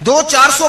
200, 400,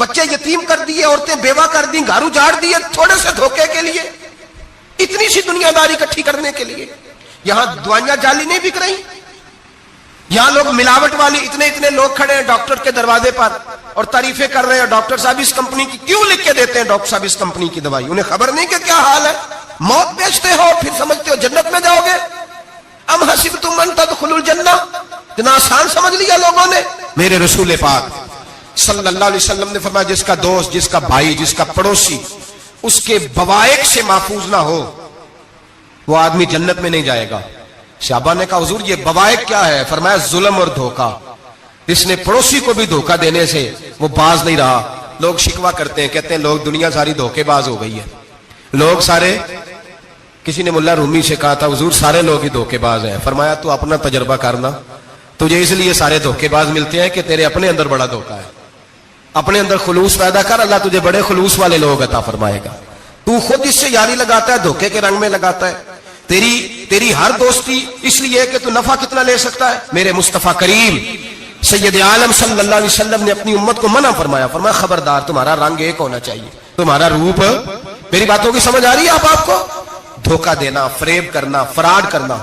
بچے یتیم کر دیے, عورتیں بیوہ کر دی, گھر اجاڑ دیے تھوڑے سے دھوکے کے لیے, اتنی سی دنیا داری اکٹھی کرنے کے لیے. یہاں دوائیاں جعلی نہیں بک رہی, یہاں لوگ ملاوٹ والی اتنے لوگ کھڑے ہیں ڈاکٹر کے دروازے پر اور تعریفیں کر رہے ہیں, ڈاکٹر صاحب اس کمپنی کی کیوں لکھ کے دیتے ہیں, ڈاکٹر صاحب اس کمپنی کی دوائی, انہیں خبر نہیں کہ کیا حال ہے. موت بیچتے ہو پھر سمجھتے ہو جنت میں جاؤ گے. ام حسبتم ان تدخلوا الجنہ, اتنا آسان سمجھ لیا لوگوں نے. میرے رسول پاک صلی اللہ علیہ وسلم نے فرمایا جس کا دوست, جس کا بھائی, جس کا پڑوسی اس کے بوائق سے محفوظ نہ ہو وہ آدمی جنت میں نہیں جائے گا. صحابہ نے کہا حضور یہ بوائق کیا ہے؟ فرمایا ظلم اور دھوکہ. اس نے پڑوسی کو بھی دھوکہ دینے سے وہ باز نہیں رہا. لوگ شکوہ کرتے ہیں, کہتے ہیں لوگ دنیا ساری دھوکے باز ہو گئی ہے, لوگ سارے. کسی نے ملا رومی سے کہا تھا حضور سارے لوگ ہی دھوکے باز ہیں. فرمایا تو اپنا تجربہ کرنا, تجھے اس لیے سارے دھوکے باز ملتے ہیں کہ تیرے اپنے اندر بڑا دھوکہ ہے. اپنے اندر خلوص پیدا کر, اللہ تجھے بڑے خلوص والے لوگ عطا فرمائے گا. تو خود اس سے یاری لگاتا ہے, دھوکے کے رنگ میں لگاتا ہے. تیری ہر دوستی اس لیے کہ تو نفع کتنا لے سکتا ہے. میرے مصطفیٰ کریم سید عالم صلی اللہ علیہ وسلم نے اپنی امت کو منع فرمایا, فرمایا خبردار تمہارا رنگ ایک ہونا چاہیے, تمہارا روپ. میری باتوں کی سمجھ آ رہی ہے آپ کو؟ دھوکہ دینا, فریب کرنا, فراڈ کرنا.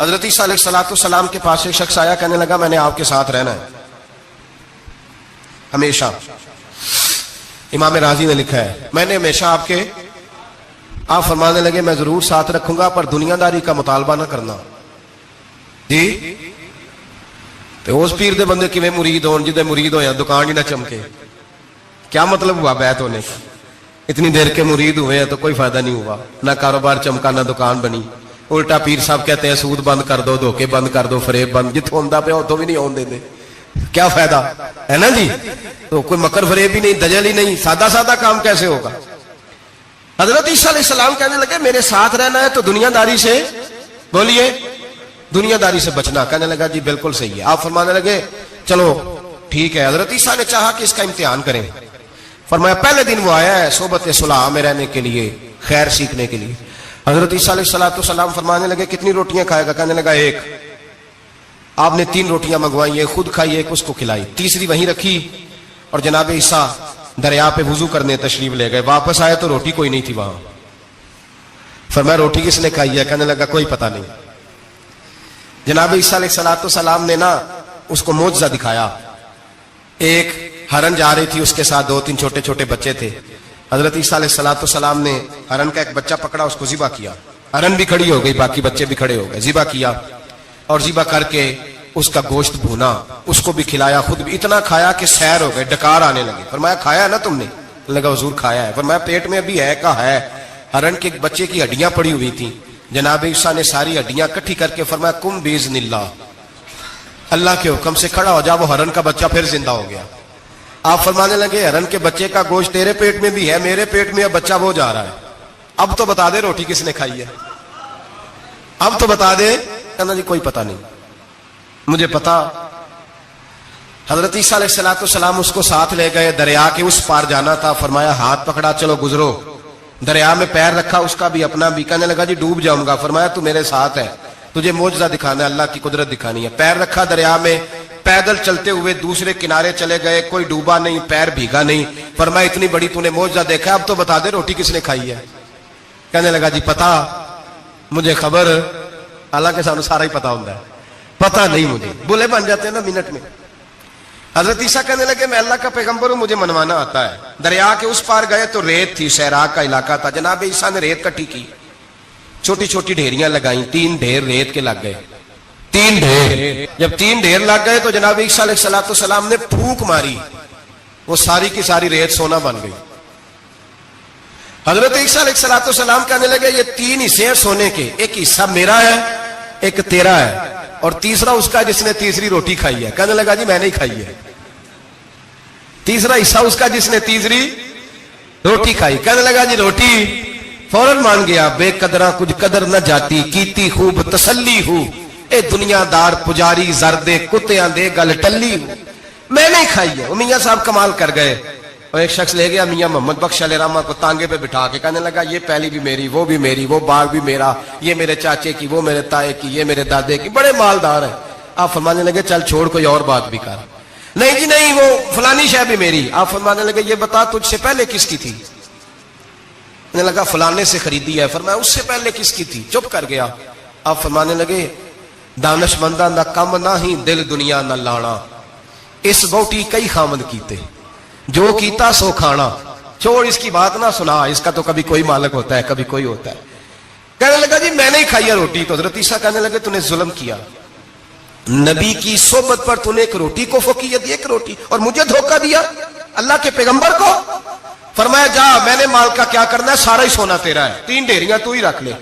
حضرت عیسیٰ علیہ السلام کے پاس ایک شخص آیا, کہنے لگا میں نے آپ کے ساتھ رہنا ہے ہمیشہ. امام راضی نے لکھا ہے میں نے ہمیشہ آپ فرمانے لگے میں ضرور ساتھ رکھوں گا پر دنیا داری کا مطالبہ نہ کرنا. جی تو اس پیر دے بندے کیویں مرید ہون جدے مرید ہویا دکان ہی نہ چمکے, کیا مطلب ہوا بیعت ہونے کا؟ اتنی دیر کے مرید ہوئے ہیں تو کوئی فائدہ نہیں ہوا, نہ کاروبار چمکا نہ دکان بنی. الٹا پیر صاحب کہتے ہیں سود بند کر دو, دھوکے بند کر دو, فریب بند, جتوں ہوندا پیا اتوں بھی نہیں ہون دے, کیا فائدہ ہے نا جی. تو کوئی مکر فریب ہی نہیں, دجل ہی نہیں, سادہ کام کیسے ہوگا. حضرت عیسیٰ علیہ السلام کہنے لگے میرے ساتھ رہنا ہے تو دنیا داری سے, بولیے, دنیا داری سے بچنا. کہنے لگا جی بالکل صحیح ہے. آپ فرمانے لگے چلو ٹھیک ہے. حضرت عیسیٰ نے چاہا کہ اس کا امتحان کریں. فرمایا پہلے دن وہ آیا ہے صحبت صلح میں رہنے کے لیے, خیر سیکھنے کے لیے. حضرت عیسیٰ علیہ السلام فرمانے لگے کتنی روٹیاں کھائے گا؟ کہنے لگا ایک. آپ نے 3 روٹیاں منگوائی, ایک خود کھائی, ایک اس کو کھلائی, تیسری وہیں رکھی اور جناب عیسیٰ دریا پہ وضو کرنے تشریف لے گئے. واپس آئے تو روٹی کوئی نہیں تھی وہاں. فرمایا روٹی کس نے کھائی ہے؟ کہنے لگا کوئی پتہ نہیں. جناب عیسیٰ علیہ السلام نے نا اس کو معجزہ دکھایا. ایک ہرن جا رہی تھی, اس کے ساتھ 2-3 چھوٹے چھوٹے بچے تھے. حضرت عیسیٰ علیہ السلام نے ہرن کا ایک بچہ پکڑا, اس کو ذبح کیا. ہرن بھی کھڑی ہو گئی, باقی بچے بھی کھڑے ہو گئے. ذبح کیا اور ذبح کر کے اس کا گوشت بھونا, اس کو بھی کھلایا, خود بھی اتنا کھایا کہ سیر ہو گئے, ڈکار آنے لگے. فرمایا کھایا نا تم نے؟ لگا حضور کھایا ہے. فرمایا پیٹ میں ابھی ہے کا ہے. ہرن کے بچے کی ہڈیاں پڑی ہوئی تھیں. جناب عیسیٰ نے ساری ہڈیاں اکٹھی کر کے فرمایا کم باذن اللہ, اللہ کے حکم سے کھڑا ہو جا. وہ ہرن کا بچہ پھر زندہ ہو گیا. آپ فرمانے لگے ہرن کے بچے کا گوشت تیرے پیٹ میں بھی ہے, میرے پیٹ میں بچہ وہ جا رہا ہے. اب تو بتا دے روٹی کس نے کھائی ہے, اب تو بتا دے. کہنا جی کوئی پتہ نہیں, مجھے پتا. حضرت عیسیٰ علیہ السلام اس کو ساتھ لے گئے, دریا کے اس پار جانا تھا. فرمایا ہاتھ پکڑا چلو گزرو. دریا میں پیر رکھا, اس کا بھی اپنا بھی. کہنے لگا جی ڈوب جاؤں گا. فرمایا تو میرے ساتھ ہے, تجھے معجزہ دکھانا ہے, اللہ کی قدرت دکھانی ہے. پیر رکھا دریا میں, پیدل چلتے ہوئے دوسرے کنارے چلے گئے, کوئی ڈوبا نہیں, پیر بھیگا نہیں. فرمایا اتنی بڑی تو نے معجزہ دیکھا, اب تو بتا دے روٹی کس نے کھائی ہے. کہنے لگا جی پتا, مجھے خبر, حالانکہ سانو سارا ہی پتا ہوتا ہے, پتا نہیں مجھے. بولے بن جاتے ہیں نا منٹ میں. حضرت عیسیٰ کہنے لگے میں اللہ کا پیغمبر ہوں, مجھے منوانا آتا ہے. دریا کے اس پار گئے تو ریت تھی, صحرا کا علاقہ تھا. جناب عیسیٰ نے ریت کٹھی کی, چھوٹی چھوٹی ڈھیریاں لگائیں. 3 ڈھیر ریت کے لگ گئے, 3 ڈھیر. جب 3 ڈھیر لگ گئے تو جناب عیسیٰ علیہ السلام نے پھونک ماری, وہ ساری کی ساری ریت سونا بن گئی. حضرت عیسیٰ علیہ السلام کہنے لگے یہ 3 حصے ہیں سونے کے, ایک حصہ میرا ہے, ایک تیرا ہے, اور تیسرا اس کا جس نے تیسری روٹی کھائی ہے. کہنے لگا جی میں نہیں کھائی ہے. تیسرا حصہ اس کا جس نے تیسری روٹی کھائی. کہنے لگا جی روٹی. فوراً مان گیا, بے قدرہ کچھ قدر نہ جاتی, کیتی خوب تسلی ہوں, اے دنیا دار پجاری زردے کتیاں دے گل ٹلی ہوں, میں نہیں کھائی ہے. وہ میاں صاحب کمال کر گئے, اور ایک شخص لے گیا میاں محمد بخش علیہ رحمہ کو تانگے پہ بٹھا کے. کہنے لگا یہ پہلی بھی میری, وہ بھی میری, وہ باغ بھی میرا, یہ میرے چاچے کی, وہ میرے تائے کی, یہ میرے دادے کی, بڑے مالدار ہیں. آپ فرمانے لگے چل چھوڑ کوئی اور بات بھی کر. نہیں جی نہیں، وہ فلانی شے بھی میری. آپ فرمانے لگے یہ بتا تجھ سے پہلے کس کی تھی؟ انہیں لگا فلانے سے خریدی ہے. فرمایا اس سے پہلے کس کی تھی؟ چپ کر گیا. آپ فرمانے لگے دانش مندہ نہ کم نہ ہی دل دنیا نہ لانا، اس بوٹی کئی خامد کیتے، جو کیتا سو کھانا. چھوڑ اس کی بات نہ سنا، اس کا تو کبھی کوئی مالک ہوتا ہے کبھی کوئی ہوتا ہے. کہنے لگا جی میں نے ہی کھائی ہے روٹی. تو حضرت عیسیٰ کہنے لگے تو نے ظلم کیا، نبی کی صحبت پر تو نے ایک روٹی کو فوقیت دی، ایک روٹی، اور مجھے دھوکہ دیا اللہ کے پیغمبر کو. فرمایا جا میں نے مال کا کیا کرنا ہے، سارا ہی سونا تیرا ہے، 3 ڈھیریاں تو ہی رکھ لے.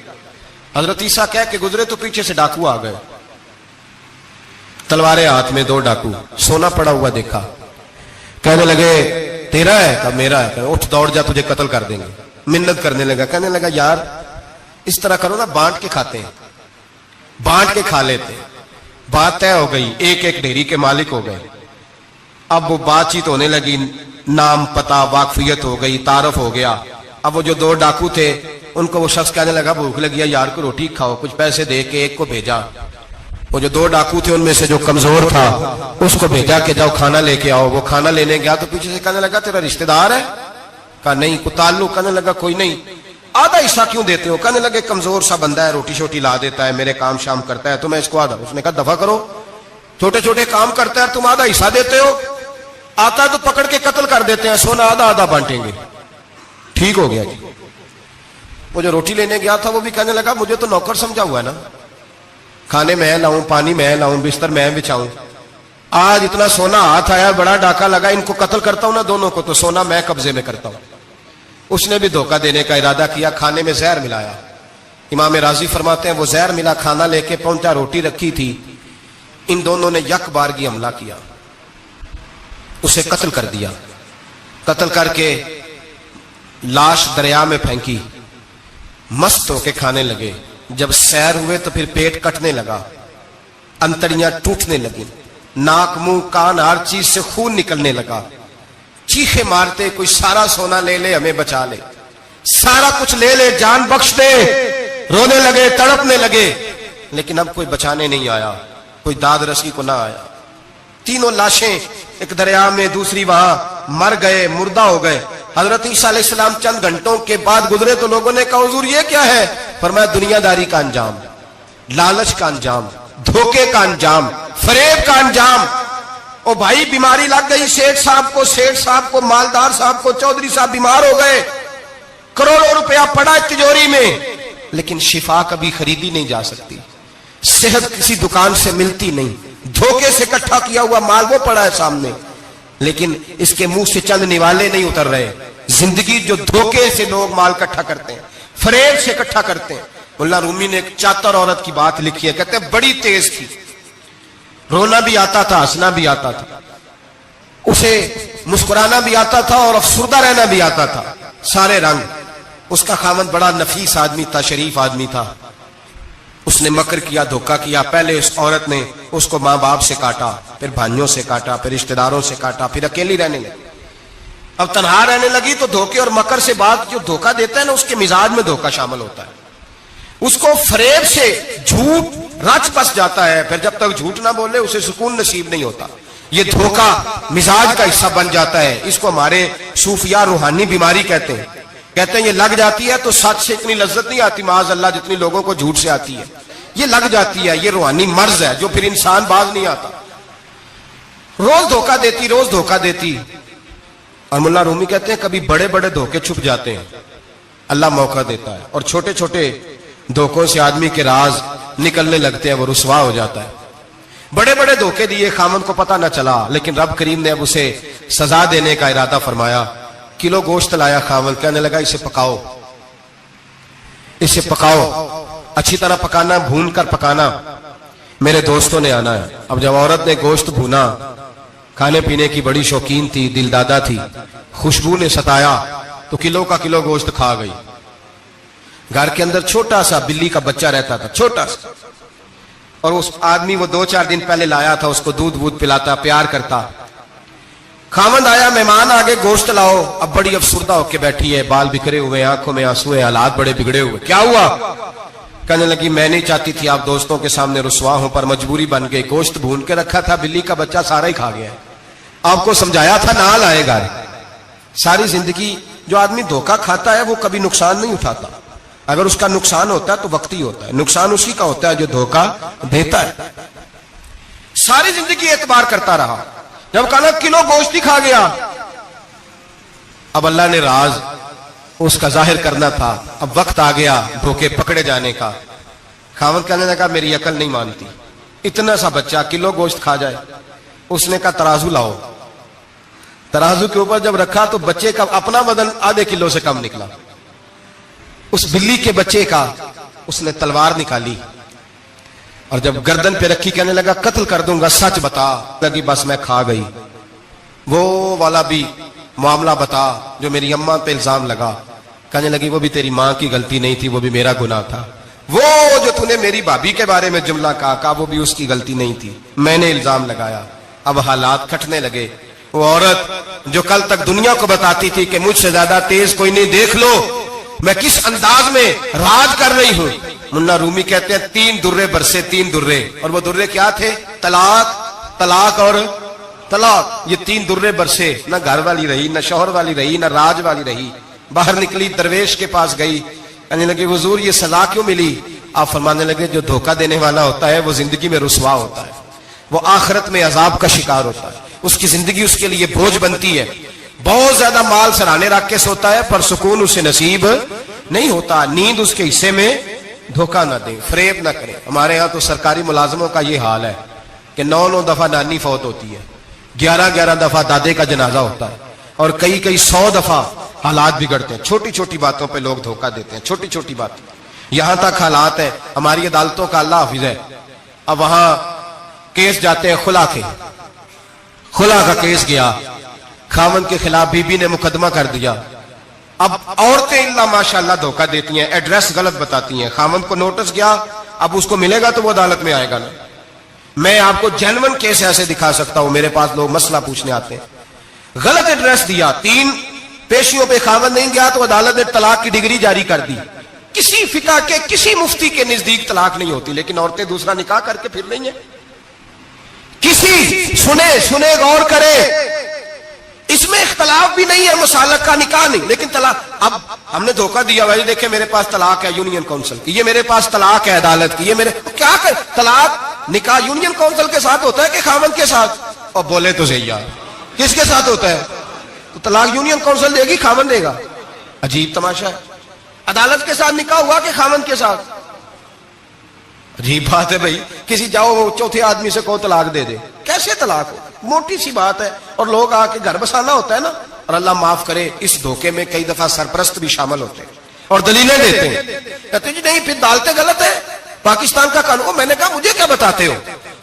حضرت عیسیٰ کہہ کے گزرے تو پیچھے سے ڈاکو آ گئے، تلواریں ہاتھ میں، 2 ڈاکو، سونا پڑا ہوا دیکھا. کہنے لگے تیرا ہے؟ کہا میرا ہے. کہا اٹھ دوڑ جا تجھے قتل کر دیں گے. منت کرنے لگا. کہنے لگا یار اس طرح کرو نا، بانٹ کے کھاتے ہیں، بانٹ کے کھا لیتے. بات طے ہو گئی، ایک ایک ڈھیری کے مالک ہو گئے. اب وہ بات چیت ہونے لگی، نام پتہ واقفیت ہو گئی، تعارف ہو گیا. اب وہ جو 2 ڈاکو تھے ان کو وہ شخص کہنے لگا بھوک لگی ہے یار کو روٹی کھاؤ، کچھ پیسے دے کے ایک کو بھیجا. وہ جو 2 ڈاکو تھے ان میں سے جو کمزور تھا اس کو بھیجا کہ جاؤ کھانا لے کے آؤ. وہ کھانا لینے گیا تو پیچھے سے کہنے لگا تیرا رشتہ دار ہے؟ کہا نہیں. کوئی تعلق؟ کہنے لگا کوئی نہیں. آدھا حصہ کیوں دیتے ہو؟ کہنے لگے کمزور سا بندہ ہے، روٹی شوٹی لا دیتا ہے، میرے کام شام کرتا ہے، تو میں اس کو آدھا. اس نے کہا دفع کرو، چھوٹے چھوٹے کام کرتا ہے تم آدھا حصہ دیتے ہو، آتا تو پکڑ کے قتل کر دیتے ہیں، سونا آدھا آدھا بانٹیں گے. ٹھیک ہو گیا جی. وہ جو روٹی لینے گیا تھا وہ بھی کہنے لگا مجھے تو نوکر سمجھا ہوا ہے نا، کھانے میں لاؤں، پانی میں لاؤں، بستر میں بچھاؤں. آج اتنا سونا ہاتھ آیا، بڑا ڈاکہ لگا، ان کو قتل کرتا ہوں نا دونوں کو، تو سونا میں قبضے میں کرتا ہوں. اس نے بھی دھوکہ دینے کا ارادہ کیا، کھانے میں زہر ملایا. امام راضی فرماتے ہیں وہ زہر ملا کھانا لے کے پہنچا، روٹی رکھی تھی. ان دونوں نے یک بارگی حملہ کیا، اسے قتل کر دیا. قتل کر کے لاش دریا میں پھینکی، مست ہو کے کھانے لگے. جب سیر ہوئے تو پھر پیٹ کٹنے لگا، انتڑیاں ٹوٹنے لگی، ناک منہ کان ہر چیز سے خون نکلنے لگا. چیخے مارتے کوئی سارا سونا لے لے ہمیں بچا لے، سارا کچھ لے لے جان بخش دے. رونے لگے، تڑپنے لگے، لیکن اب کوئی بچانے نہیں آیا، کوئی داد رسی کو نہ آیا. 3 لاشیں، ایک دریا میں، دوسری وہاں، مر گئے، مردہ ہو گئے. حضرت عیسیٰ علیہ السلام چند گھنٹوں کے بعد گزرے تو لوگوں نے کہا حضور یہ کیا ہے؟ فرمایا دنیا داری کا انجام، لالچ کا انجام، دھوکے کا انجام، فریب کا انجام. او بھائی بیماری لگ گئی سیٹھ صاحب کو، مالدار صاحب کو، چودھری صاحب بیمار ہو گئے، کروڑوں روپیہ پڑا تجوری میں، لیکن شفا کبھی خریدی نہیں جا سکتی، صحت کسی دکان سے ملتی نہیں. دھوکے سے اکٹھا کیا ہوا مال وہ پڑا ہے سامنے، لیکن اس کے منہ سے چند نوالے نہیں اتر رہے. زندگی جو دھوکے سے لوگ مال اکٹھا کرتے ہیں، فریب سے اکٹھا کرتے ہیں. مولا رومی نے ایک چاتر عورت کی بات لکھی ہے، کہتے ہیں بڑی تیز تھی، رونا بھی آتا تھا، ہنسنا بھی آتا تھا، اسے مسکرانا بھی آتا تھا اور افسردہ رہنا بھی آتا تھا، سارے رنگ. اس کا خاوند بڑا نفیس آدمی تھا، شریف آدمی تھا. اس نے مکر کیا، دھوکہ کیا. پہلے اس عورت نے اس کو ماں باپ سے کاٹا، پھر بھائیوں سے کاٹا، پھر رشتہ داروں سے کاٹا، پھر اکیلی رہنے لگی. اب تنہا رہنے لگی تو دھوکے اور مکر سے بات، جو دھوکہ دیتا ہے نا اس کے مزاج میں دھوکہ شامل ہوتا ہے. اس کو فریب سے جھوٹ رچ بس جاتا ہے، پھر جب تک جھوٹ نہ بولے اسے سکون نصیب نہیں ہوتا. یہ دھوکہ مزاج کا حصہ بن جاتا ہے. اس کو ہمارے صوفیاء روحانی بیماری کہتے ہیں. کہتے ہیں یہ لگ جاتی ہے تو سچ سے اتنی لذت نہیں آتی معاذ اللہ جتنی لوگوں کو جھوٹ سے آتی ہے. یہ لگ جاتی ہے، یہ روحانی مرض ہے جو پھر انسان باز نہیں آتا. روز دھوکہ دیتی، روز دھوکہ دیتی. اور مولا رومی کہتے ہیں کبھی بڑے بڑے دھوکے چھپ جاتے ہیں، اللہ موقع دیتا ہے، اور چھوٹے چھوٹے دھوکوں سے آدمی کے راز نکلنے لگتے ہیں، وہ رسوا ہو جاتا ہے. بڑے بڑے دھوکے دیے، خامن کو پتہ نہ چلا، لیکن رب کریم نے اب اسے سزا دینے کا ارادہ فرمایا. کلو گوشت لایا خامن، کہنے لگا اسے پکاؤ، اسے پکاؤ، اچھی طرح پکانا، بھون کر پکانا، میرے دوستوں نے آنا ہے. اب جب عورت نے گوشت بھونا، کھانے پینے کی بڑی شوقین تھی، دل دادا تھی، خوشبو نے ستایا تو کلو کا کلو گوشت کھا گئی. گھر کے اندر چھوٹا سا بلی کا بچہ رہتا تھا، چھوٹا سا، اور اس آدمی وہ 2-4 دن پہلے لایا تھا، اس کو دودھ وودھ پلاتا، پیار کرتا. خاوند آیا، مہمان آگے، گوشت لاؤ. اب بڑی افسردہ ہو کے بیٹھی ہے، بال بکھرے ہوئے، آنکھوں میں آنسو ہے، حالات بڑے بگڑے ہوئے. کیا ہوا؟ کہنے لگی میں نہیں چاہتی تھی آپ دوستوں کے سامنے رسوا ہوں، پر مجبوری بن گئی. گوشت بھون کے رکھا تھا، بلی کا بچہ سارا ہی کھا گیا. آپ کو سمجھایا تھا نہ لائے گا. ساری زندگی جو آدمی دھوکہ کھاتا ہے وہ کبھی نقصان نہیں اٹھاتا. اگر اس کا نقصان ہوتا ہے تو وقتی ہوتا ہے. نقصان اسی کا ہوتا ہے جو دھوکہ دیتا ہے. ساری زندگی اعتبار کرتا رہا. جب کہا کلو گوشت ہی کھا گیا, اب اللہ نے راز اس کا ظاہر کرنا تھا. اب وقت آ گیا دھوکے پکڑے جانے کا. خاوند کہنے لگا میری عقل نہیں مانتی, اتنا سا بچہ کلو گوشت کھا جائے. اس نے کہا ترازو لاؤ. ترازو کے اوپر جب رکھا تو بچے کا اپنا وزن آدھے کلو سے کم نکلا. اس بلی کے بچے کا اس نے تلوار نکالی اور جب گردن پہ رکھی کہنے لگا قتل کر دوں گا, سچ بتا. لگی بس میں کھا گئی. وہ والا بھی معاملہ بتا جو میری اماں پہ الزام لگا. کہنے لگی وہ بھی تیری ماں کی غلطی نہیں تھی, وہ بھی میرا گناہ تھا. وہ جو تو نے میری بھابھی کے بارے میں جملہ کہا وہ بھی اس کی غلطی نہیں تھی, میں نے الزام لگایا. اب حالات کھٹنے لگے. وہ عورت جو کل تک دنیا کو بتاتی تھی کہ مجھ سے زیادہ تیز کوئی نہیں, دیکھ لو میں کس انداز میں راج کر رہی ہوں. منا رومی کہتے ہیں 3 درے برسے 3 درے, اور وہ درے کیا تھے؟ طلاق, طلاق اور طلاق. یہ 3 درے برسے. نہ گھر والی رہی, نہ شوہر والی رہی, نہ راج والی رہی. باہر نکلی, درویش کے پاس گئی, کہنے لگے حضور یہ سزا کیوں ملی؟ آپ فرمانے لگے جو دھوکہ دینے والا ہوتا ہے وہ زندگی میں رسوا ہوتا ہے, وہ آخرت میں عذاب کا شکار ہوتا ہے. اس کی زندگی اس کے لیے بوجھ بنتی ہے. بہت زیادہ مال سرانے رکھ کے سوتا ہے پر سکون اسے نصیب نہیں ہوتا. نیند اس کے حصے میں دھوکہ نہ دیں, فریب نہ کریں. ہمارے ہاں تو سرکاری ملازموں کا یہ حال ہے کہ 9 دفعہ نانی فوت ہوتی ہے, 11 دفعہ دادے کا جنازہ ہوتا ہے, اور کئی 100 دفعہ حالات بگڑتے ہیں. چھوٹی چھوٹی باتوں پہ لوگ دھوکہ دیتے ہیں, چھوٹی چھوٹی باتیں. یہاں تک حالات ہیں ہماری عدالتوں کا اللہ حافظ ہے. اب وہاں کیس جاتے ہیں خلا کے, خلا کا کیس گیا, خاوند کے خلاف بی بی نے مقدمہ کر دیا. اب عورتیں اللہ ماشاءاللہ دھوکہ دیتی ہیں, ایڈریس غلط بتاتی ہیں. خاوند کو نوٹس گیا, اب اس کو ملے گا تو وہ عدالت میں آئے گا نا. میں آپ کو جینون کیس ایسے دکھا سکتا ہوں, میرے پاس لوگ مسئلہ پوچھنے آتے ہیں. غلط ایڈریس دیا, 3 پیشیوں پہ خاوند نہیں گیا تو عدالت نے طلاق کی ڈگری جاری کر دی. کسی فقہ کے کسی مفتی کے نزدیک طلاق نہیں ہوتی, لیکن عورتیں دوسرا نکاح کر کے پھر رہی ہیں. کسی سنے غور کرے, اس میں اختلاف بھی نہیں ہے, مسالک کا نکاح نہیں, لیکن طلاق. اب ہم نے دھوکہ دیا, بھائی دیکھیں میرے پاس طلاق ہے یونین کونسل کی, یہ میرے پاس طلاق ہے عدالت کی, یہ میرے کیا کر طلاق نکاح یونین کونسل کے ساتھ ہوتا ہے کہ خاوند کے ساتھ؟ اور بولے تو صحیح یار, کس کے ساتھ ہوتا ہے؟ تو طلاق یونین کونسل دے گی, خاوند دے گا. عجیب تماشا ہے. عدالت کے ساتھ نکاح ہوا کہ خاوند کے ساتھ؟ عجیب بات ہے بھائی. کسی جاؤ چوتھے آدمی سے کو طلاق دے دے, کیسے طلاق ہو؟ موٹی سی بات ہے. اور لوگ آ کے گھر بسانا ہوتا ہے نا, اور اللہ معاف کرے اس دھوکے میں کئی دفعہ سرپرست بھی شامل ہوتے ہیں اور دلیلیں دیتے ہیں, کہتے ہیں جی نہیں پھر دالتیں غلط ہے, پاکستان کا قانون. میں نے کہا مجھے کیا بتاتے ہو,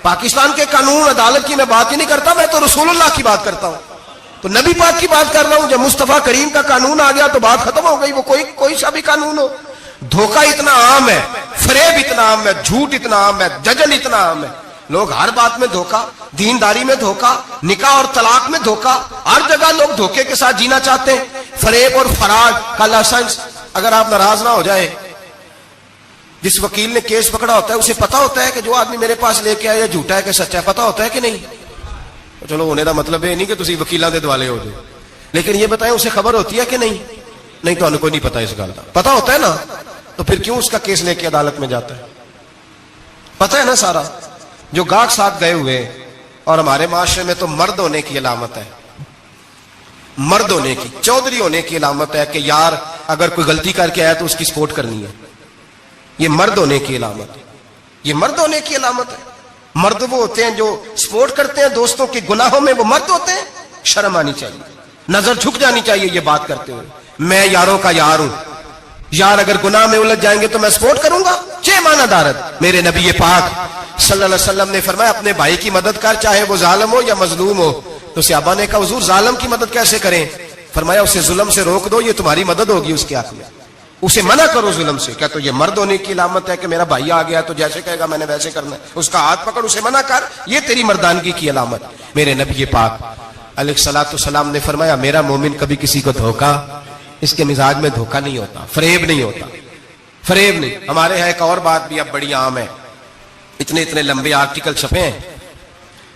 پاکستان کے قانون عدالت کی میں بات ہی نہیں کرتا, میں تو رسول اللہ کی بات کرتا ہوں, تو نبی پاک کی بات کر رہا ہوں. جب مصطفیٰ کریم کا قانون آ گیا تو بات ختم ہو گئی, وہ کوئی سا بھی قانون ہو. دھوکہ اتنا عام ہے, فریب اتنا عام ہے, جھوٹ اتنا عام ہے, ججل اتنا عام ہے. لوگ ہر بات میں دھوکہ, دینداری میں دھوکہ, نکاح اور طلاق میں دھوکہ, ہر جگہ لوگ دھوکے کے ساتھ جینا چاہتے ہیں. فریب اور فراڈ کا لائسنس. اگر آپ ناراض نہ ہو جائیں, جس وکیل نے کیس پکڑا ہوتا ہے اسے پتا ہوتا ہے کہ جو آدمی میرے پاس لے کے آیا جھوٹا ہے کہ سچا ہے, پتا ہوتا ہے کہ نہیں؟ چلو ہونے کا مطلب یہ نہیں کہ تسی وکیلاں دے دوالے ہو جائے, لیکن یہ بتائیں اسے خبر ہوتی ہے کہ نہیں؟ نہیں تو کوئی نہیں پتا اس گل کا. پتا ہوتا ہے نا, تو پھر کیوں اس کا کیس لے کے عدالت میں جاتا ہے؟ پتا ہے نا سارا. جو گاہک ساتھ گئے ہوئے, اور ہمارے معاشرے میں تو مرد ہونے کی علامت ہے, مرد ہونے کی, چودھری ہونے کی علامت ہے کہ یار اگر کوئی غلطی کر کے آیا تو اس کی سپورٹ کرنی ہے. یہ مرد ہونے کی علامت ہے, یہ مرد ہونے کی علامت ہے. مرد وہ ہوتے ہیں جو سپورٹ کرتے ہیں دوستوں کے گناہوں میں, وہ مرد ہوتے ہیں. شرم آنی چاہیے, نظر جھک جانی چاہیے یہ بات کرتے ہوئے. میں یاروں کا یار ہوں, یار اگر گناہ میں الجھ جائیں گے تو میں سپورٹ کروں گا. چھ معنی دارت. میرے نبی پاک صلی اللہ علیہ وسلم نے فرمایا اپنے بھائی کی مدد کر, چاہے وہ ظالم ہو یا مظلوم ہو. تو صحابہ نے کہا حضور ظالم کی مدد کیسے کریں؟ فرمایا اسے ظلم سے روک دو, یہ تمہاری مدد ہوگی اس کے حق میں. اسے منع کرو ظلم سے. کیا تو یہ مرد ہونے کی علامت ہے کہ میرا بھائی آ گیا تو جیسے کہے گا میں نے ویسے کرنا ہے, اس کا ہاتھ پکڑ اسے منع کر, یہ تیری مردانگی کی علامت. میرے نبی پاک علیہ الصلوۃ والسلام نے فرمایا میرا مومن کبھی کسی کو دھوکا, اس کے مزاج میں دھوکا نہیں ہوتا, فریب نہیں ہوتا, فریب نہیں. ہمارے یہاں ایک اور بات بھی اب بڑی عام ہے, اتنے لمبے آرٹیکل چھپے ہیں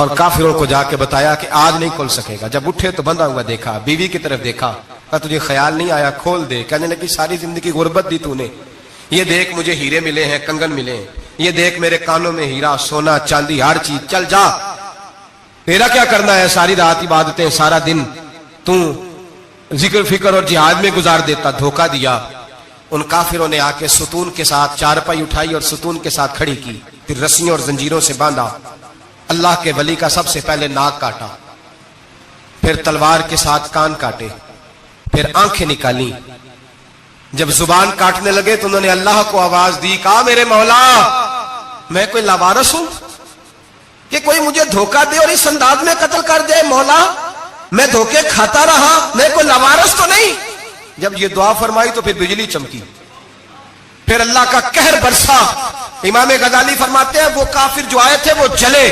اور کافروں کو جا کے بتایا کہ آج نہیں کھل سکے گا. جب اٹھے تو بندھا ہوا دیکھا, بیوی کی طرف دیکھا, کہا تجھے خیال نہیں آیا کھول دے؟ کہنے لگی ساری زندگی غربت دی تو نے, یہ دیکھ مجھے ہیرے ملے ہیں, کنگن ملے ہیں, یہ دیکھ میرے کانوں میں ہیرا, سونا, چاندی, ہر چیز, چل جا, تیرا کیا کرنا ہے؟ ساری رات عبادتیں, سارا دن تو ذکر فکر اور جہاد میں گزار دیتا. دھوکہ دیا. ان کافروں نے آ کے ستون کے ساتھ چارپائی اٹھائی اور ستون کے ساتھ کھڑی کی, پھر رسیوں اور زنجیروں سے باندھا. اللہ کے ولی کا سب سے پہلے ناک کاٹا, پھر تلوار کے ساتھ کان کاٹے, پھر آنکھیں نکالی. جب زبان کاٹنے لگے تو انہوں نے اللہ کو آواز دی, کہا میرے مولا میں کوئی لاوارث ہوں کہ کوئی مجھے دھوکہ دے اور اس انداز میں قتل کر دے؟ مولا میں دھوکے کھاتا رہا, میں کوئی لاوارث تو نہیں. جب یہ دعا فرمائی تو پھر بجلی چمکی, پھر اللہ کا قہر برسا. امام غزالی فرماتے ہیں وہ کافر جو آئے تھے وہ جلے,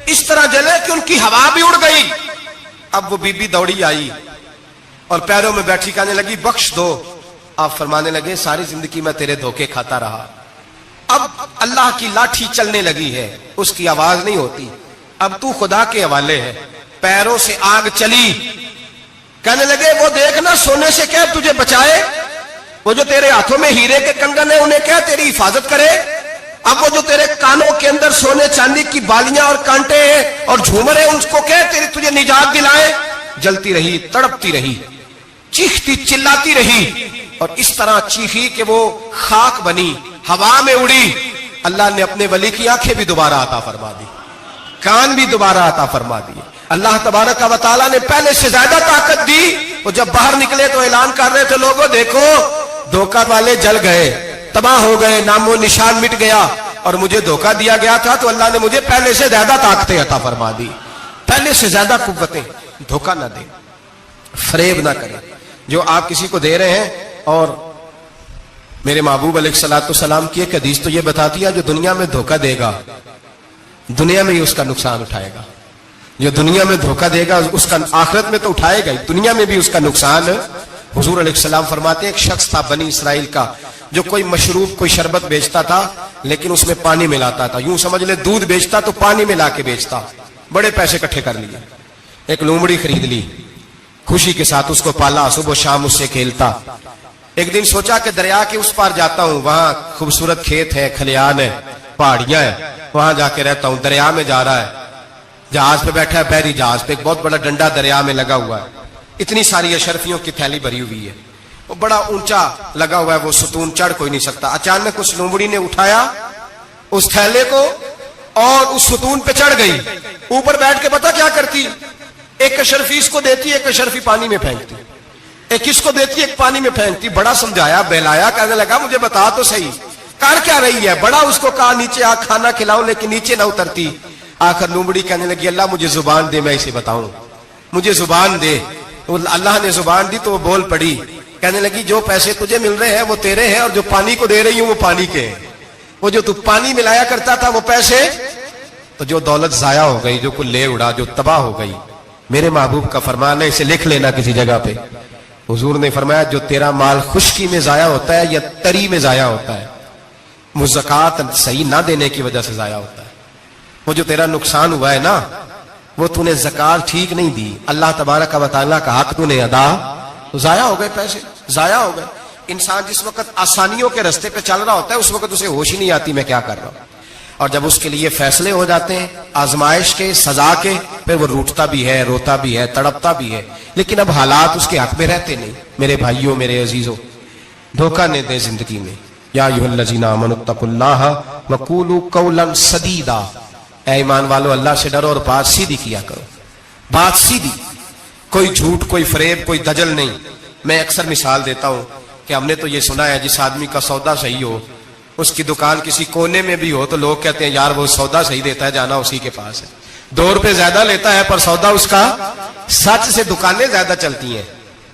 اس طرح جلے کہ ان کی ہوا بھی اڑ گئی. اب وہ بی بی دوڑی آئی اور پیروں میں بیٹھی کہنے لگی بخش دو. آپ فرمانے لگے ساری زندگی میں تیرے دھوکے کھاتا رہا, اب اللہ کی لاٹھی چلنے لگی ہے, اس کی آواز نہیں ہوتی, اب تو خدا کے حوالے ہے. پیروں سے آگ چلی. کہنے لگے وہ دیکھنا سونے سے کہہ تجھے بچائے, وہ جو تیرے ہاتھوں میں ہیرے کے کنگن ہیں انہیں کہہ تیری حفاظت کرے, اب وہ جو تیرے کانوں کے اندر سونے چاندی کی بالیاں اور کانٹے ہیں اور جھومر ہیں ان کو کہہ تجھے نجات دلائے. جلتی رہی, تڑپتی رہی, چیختی چلاتی رہی, اور اس طرح چیخی کہ وہ خاک بنی, ہوا میں اڑی. اللہ نے اپنے ولی کی آنکھیں بھی دوبارہ عطا فرما دی, کان بھی دوبارہ عطا فرما دیے. اللہ تبارک و تعالیٰ نے پہلے سے زیادہ طاقت دی. وہ جب باہر نکلے تو اعلان کر رہے تھے لوگوں دیکھو دھوکہ والے جل گئے, تباہ ہو گئے, نام و نشان مٹ گیا, اور مجھے دھوکہ دیا گیا تھا تو اللہ نے مجھے پہلے سے زیادہ طاقتیں عطا فرما دی, پہلے سے زیادہ قوتیں. دھوکہ نہ دیں, فریب نہ کریں. جو آپ کسی کو دے رہے ہیں, اور میرے محبوب علیہ الصلوۃ والسلام کی ایک حدیث تو یہ بتاتی ہے جو دنیا میں دھوکہ دے گا دنیا میں ہی اس کا نقصان اٹھائے گا. جو دنیا میں دھوکہ دے گا اس کا آخرت میں تو اٹھائے گا, دنیا میں بھی اس کا نقصان. حضور علیہ السلام فرماتے ہیں ایک شخص تھا بنی اسرائیل کا جو کوئی مشروب کوئی شربت بیچتا تھا لیکن اس میں پانی ملاتا تھا. یوں سمجھ لے دودھ بیچتا تو پانی ملا کے بیچتا. بڑے پیسے اکٹھے کر لیے, ایک لومڑی خرید لی, خوشی کے ساتھ اس کو پالا, صبح شام اس سے کھیلتا. ایک دن سوچا کہ دریا کے اس پار جاتا ہوں, وہاں خوبصورت کھیت ہے, کھلیان ہے, پہاڑیاں ہیں, وہاں جا کے رہتا ہوں. دریا میں جا رہا ہے, جہاز پہ بیٹھا ہے, بحری جہاز پہ, ایک بہت بڑا ڈنڈا دریا میں لگا ہوا ہے, اتنی ساری اشرفیوں کی تھیلی بھری ہوئی ہے, وہ بڑا اونچا لگا ہوا ہے, وہ ستون چڑھ کوئی نہیں سکتا. اچانک اس لومڑی نے اٹھایا اس تھیلے کو اور اس ستون پہ چڑھ گئی. اوپر بیٹھ کے پتا کیا کرتی, ایک اشرفی اس کو دیتی, ایک اشرفی پانی میں پھینکتی, ایک اس کو دیتی, ایک پانی میں پھینکتی. بڑا سمجھایا بہلایا, کہنے لگا مجھے بتا تو صحیح کر کیا رہی ہے. بڑا اس کو کہا نیچے آ کھانا کھلاؤ, لیکن نیچے نہ اترتی. آخر لومڑی کہنے لگی اللہ مجھے زبان دے, میں اسے بتاؤں, مجھے زبان دے. اللہ نے زبان دی تو وہ بول پڑی. کہنے لگی جو پیسے تجھے مل رہے ہیں وہ تیرے ہیں, اور جو پانی کو دے رہی ہوں وہ پانی کے ہیں. وہ جو تو پانی ملایا کرتا تھا وہ پیسے, تو جو دولت ضائع ہو گئی, جو کل لے اڑا, جو تباہ ہو گئی. میرے محبوب کا فرمان ہے, اسے لکھ لینا کسی جگہ پہ. حضور نے فرمایا جو تیرا مال خشکی میں ضائع ہوتا ہے یا تری میں ضائع ہوتا ہے, وہ زکوٰۃ صحیح نہ دینے کی وجہ سے ضائع ہوتا ہے. وہ جو تیرا نقصان ہوا ہے نا, وہ تو نے زکوٰۃ ٹھیک نہیں دی, اللہ تبارک و تعالیٰ کا حق تو نے ادا, تو ضائع ہو گئے, پیسے ضائع ہو گئے. انسان جس وقت آسانیوں کے رستے پہ چل رہا ہوتا ہے اس وقت اسے ہوش ہی نہیں آتی میں کیا کر رہا ہوں, اور جب اس کے لیے فیصلے ہو جاتے ہیں آزمائش کے, سزا کے, پھر وہ روٹتا بھی ہے, روتا بھی ہے, تڑپتا بھی ہے, لیکن اب حالات اس کے حق میں رہتے نہیں. میرے بھائیوں, میرے عزیزوں, دھوکہ نہ دیں زندگی میں. یا ایھا الذین آمنوا اتقوا اللہ وقولوا قولا سدیدا, اے ایمان والو اللہ سے ڈرو اور بات سیدھی کیا کرو, بات سیدھی, کوئی جھوٹ, کوئی فریب, کوئی دجل نہیں. میں اکثر مثال دیتا ہوں کہ ہم نے تو یہ سنا ہے جس آدمی کا سودا صحیح ہو, اس کی دکان کسی کونے میں بھی ہو, تو لوگ کہتے ہیں یار وہ سودا صحیح دیتا ہے, جانا اسی کے پاس ہے. 2 روپے زیادہ لیتا ہے پر سودا اس کا سچ سے. دکانیں زیادہ چلتی ہیں,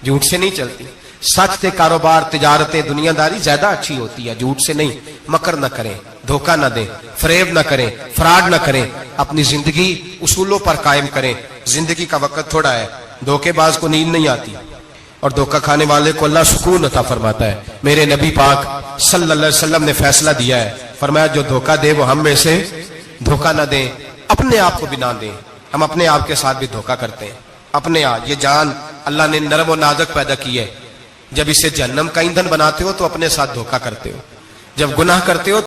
جھوٹ سے نہیں چلتی. سچ سے کاروبار, تجارتیں, دنیا داری زیادہ اچھی ہوتی ہے, جھوٹ سے نہیں. مکر نہ کریں, دھوکہ نہ دیں, فریب نہ کریں, فراڈ نہ کریں. اپنی زندگی اصولوں پر قائم کریں. زندگی کا وقت تھوڑا ہے, دھوکے باز کو نیند نہیں آتی, اور دھوکہ کھانے والے کو اللہ سکون عطا فرماتا ہے. میرے نبی پاک صلی اللہ علیہ وسلم نے فیصلہ دیا ہے, فرمایا جو دھوکہ دے وہ ہم میں سے دھوکہ نہ دیں. اپنے آپ کو بھی نہ دیں. ہم اپنے آپ کے ساتھ بھی دھوکہ کرتے ہیں. اپنے آپ, یہ جان اللہ نے نرم و نازک پیدا کی ہے, جب اسے جہنم کا ایندھن بناتے ہو تو اپنے ساتھ دھوکہ کرتے ہو. جب گناہ کرتے ہو